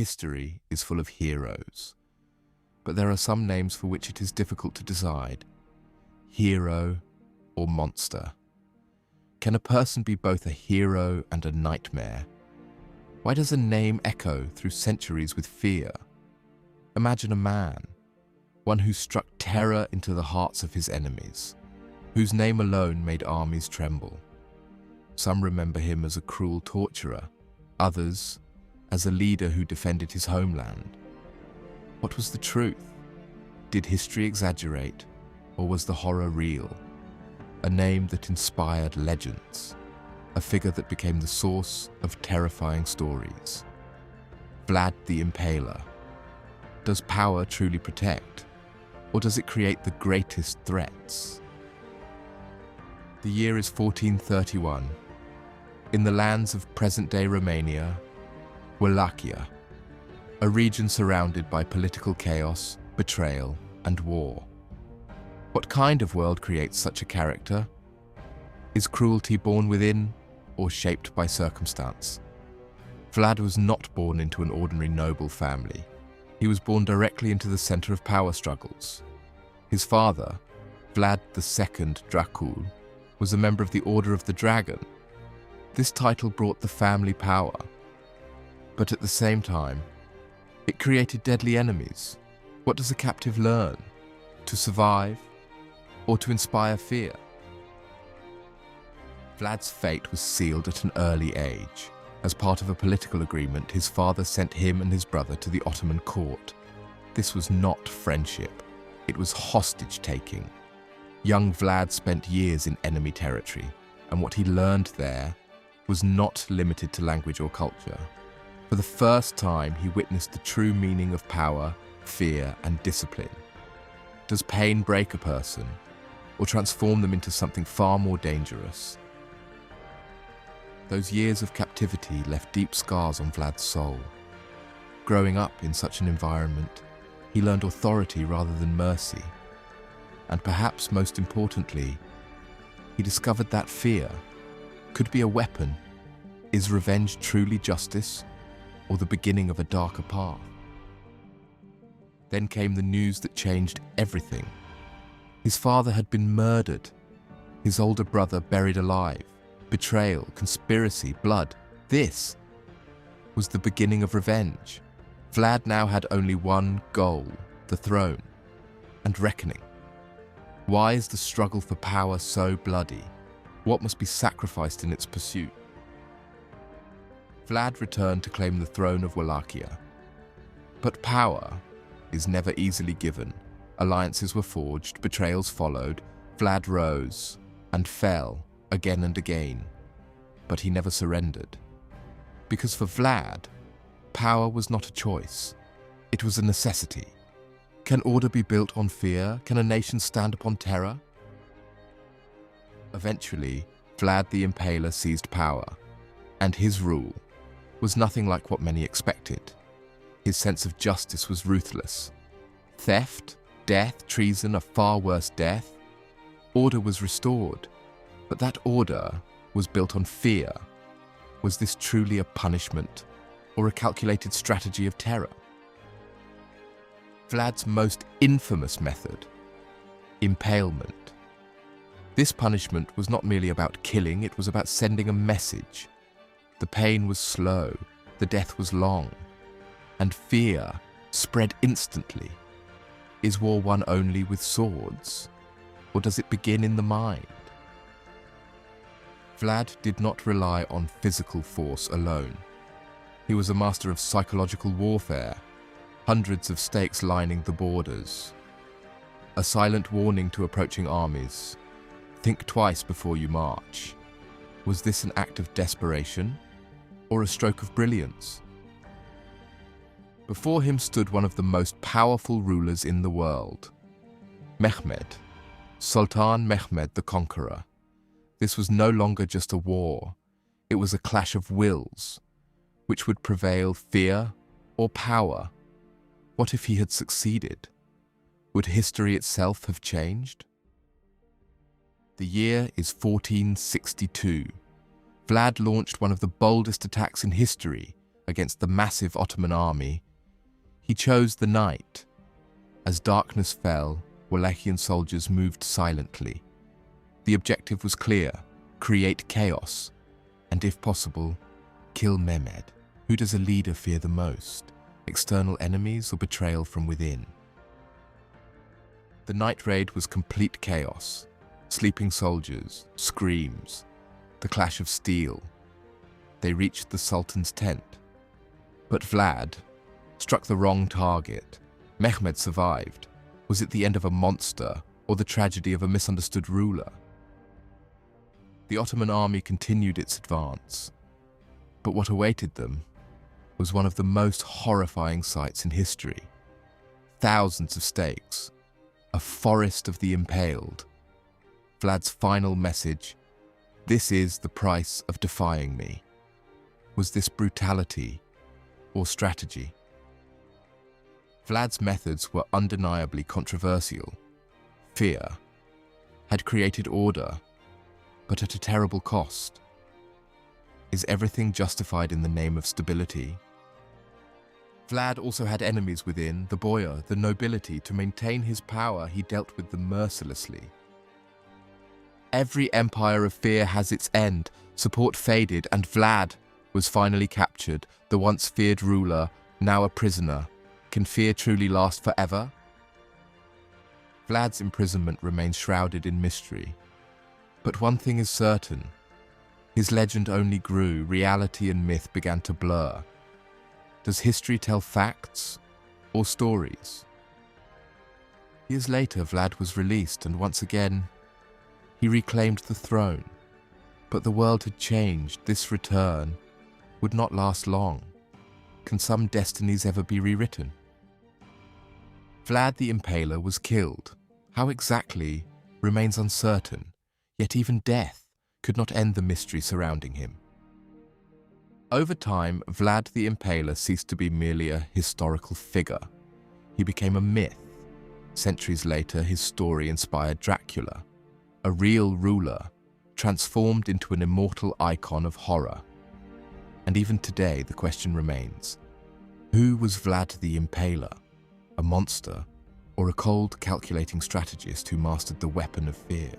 History is full of heroes, but there are some names for which it is difficult to decide. Hero or monster? Can a person be both a hero and a nightmare? Why does a name echo through centuries with fear? Imagine a man, one who struck terror into the hearts of his enemies, whose name alone made armies tremble. Some remember him as a cruel torturer, others as a leader who defended his homeland. What was the truth? Did history exaggerate, or was the horror real? A name that inspired legends, a figure that became the source of terrifying stories. Vlad the Impaler. Does power truly protect, or does it create the greatest threats? The year is 1431. In the lands of present-day Romania, Wallachia, a region surrounded by political chaos, betrayal, and war. What kind of world creates such a character? Is cruelty born within or shaped by circumstance? Vlad was not born into an ordinary noble family. He was born directly into the center of power struggles. His father, Vlad II Dracul, was a member of the Order of the Dragon. This title brought the family power, but at the same time, it created deadly enemies. What does a captive learn? To survive or to inspire fear? Vlad's fate was sealed at an early age. As part of a political agreement, his father sent him and his brother to the Ottoman court. This was not friendship, it was hostage-taking. Young Vlad spent years in enemy territory, and what he learned there was not limited to language or culture. For the first time, he witnessed the true meaning of power, fear, and discipline. Does pain break a person, or transform them into something far more dangerous? Those years of captivity left deep scars on Vlad's soul. Growing up in such an environment, he learned authority rather than mercy. And perhaps most importantly, he discovered that fear could be a weapon. Is revenge truly justice, or the beginning of a darker path? Then came the news that changed everything. His father had been murdered, his older brother buried alive. Betrayal, conspiracy, blood. This was the beginning of revenge. Vlad now had only one goal, the throne, and reckoning. Why is the struggle for power so bloody? What must be sacrificed in its pursuit? Vlad returned to claim the throne of Wallachia. But power is never easily given. Alliances were forged, betrayals followed. Vlad rose and fell again and again, but he never surrendered. Because for Vlad, power was not a choice, it was a necessity. Can order be built on fear? Can a nation stand upon terror? Eventually, Vlad the Impaler seized power, and his rule was nothing like what many expected. His sense of justice was ruthless. Theft, death, treason, a far worse death. Order was restored, but that order was built on fear. Was this truly a punishment or a calculated strategy of terror? Vlad's most infamous method, impalement. This punishment was not merely about killing, it was about sending a message. The pain was slow, the death was long, and fear spread instantly. Is war won only with swords, or does it begin in the mind? Vlad did not rely on physical force alone. He was a master of psychological warfare, hundreds of stakes lining the borders. A silent warning to approaching armies: think twice before you march. Was this an act of desperation, or a stroke of brilliance? Before him stood one of the most powerful rulers in the world, Mehmed, Sultan Mehmed the Conqueror. This was no longer just a war, it was a clash of wills. Which would prevail, fear or power? What if he had succeeded? Would history itself have changed? The year is 1462. Vlad launched one of the boldest attacks in history against the massive Ottoman army, he chose the night. As darkness fell, Wallachian soldiers moved silently. The objective was clear: create chaos, and if possible, kill Mehmed. Who does a leader fear the most? External enemies or betrayal from within? The night raid was complete chaos. Sleeping soldiers, screams, the clash of steel. They reached the Sultan's tent. But Vlad struck the wrong target. Mehmed survived. Was it the end of a monster or the tragedy of a misunderstood ruler? The Ottoman army continued its advance. But what awaited them was one of the most horrifying sights in history. Thousands of stakes, a forest of the impaled. Vlad's final message: "This is the price of defying me." Was this brutality or strategy? Vlad's methods were undeniably controversial. Fear had created order, but at a terrible cost. Is everything justified in the name of stability? Vlad also had enemies within: the boyar, the nobility. To maintain his power, he dealt with them mercilessly. Every empire of fear has its end. Support faded, and Vlad was finally captured, the once feared ruler, now a prisoner. Can fear truly last forever? Vlad's imprisonment remains shrouded in mystery. But one thing is certain: his legend only grew, reality and myth began to blur. Does history tell facts or stories? Years later, Vlad was released, and once again, he reclaimed the throne. But the world had changed. This return would not last long. Can some destinies ever be rewritten? Vlad the Impaler was killed. How exactly remains uncertain, yet even death could not end the mystery surrounding him. Over time, Vlad the Impaler ceased to be merely a historical figure. He became a myth. Centuries later, his story inspired Dracula, a real ruler transformed into an immortal icon of horror. And even today, the question remains: who was Vlad the Impaler? A monster, or a cold, calculating strategist who mastered the weapon of fear?